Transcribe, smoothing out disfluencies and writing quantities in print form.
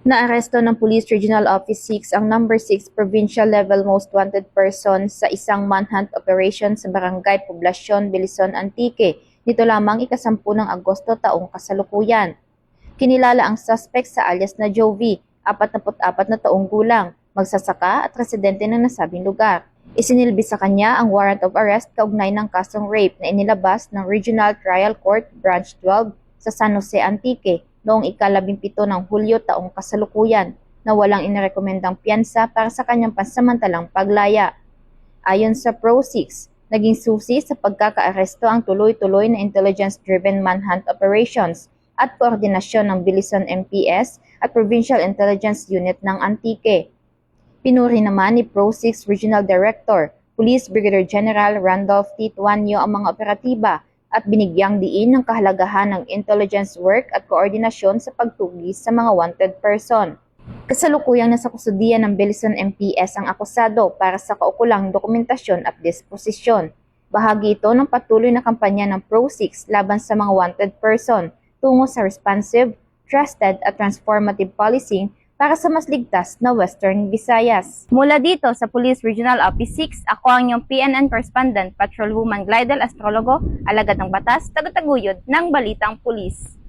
Naaresto ng Police Regional Office 6 ang number 6 Provincial Level Most Wanted Person sa isang manhunt operation sa Barangay Poblacion, Bilison, Antique nito lamang ika-10 ng Agosto taong kasalukuyan. Kinilala ang suspect sa alias na Jovi, 44 na taong gulang, magsasaka at residente ng nasabing lugar. Isinilbi sa kanya ang warrant of arrest kaugnay ng kasong rape na inilabas ng Regional Trial Court Branch 12 sa San Jose, Antique noong ika-17 ng Hulyo taong kasalukuyan na walang inirekomendang piyansa para sa kanyang pansamantalang paglaya. Ayon sa Pro-6, naging susi sa pagkakaaresto ang tuloy-tuloy na intelligence-driven manhunt operations at koordinasyon ng Bilison MPS at Provincial Intelligence Unit ng Antique. Pinuri naman ni Pro-6 Regional Director, Police Brigadier General Randolph T. Tuanyo ang mga operatiba at binigyang diin ng kahalagahan ng intelligence work at koordinasyon sa pagtugis sa mga wanted person. Kasalukuyang nasa kustudiya ng Bilison MPS ang akusado para sa kaukulang dokumentasyon at disposisyon. Bahagi ito ng patuloy na kampanya ng Pro-6 laban sa mga wanted person tungo sa responsive, trusted at transformative policing para sa mas ligtas na Western Visayas. Mula dito sa Police Regional Office 6, ako ang inyong PNN Correspondent, Patrolwoman Glidel Astrologo, alagad ng batas, tagataguyod ng Balitang Pulis.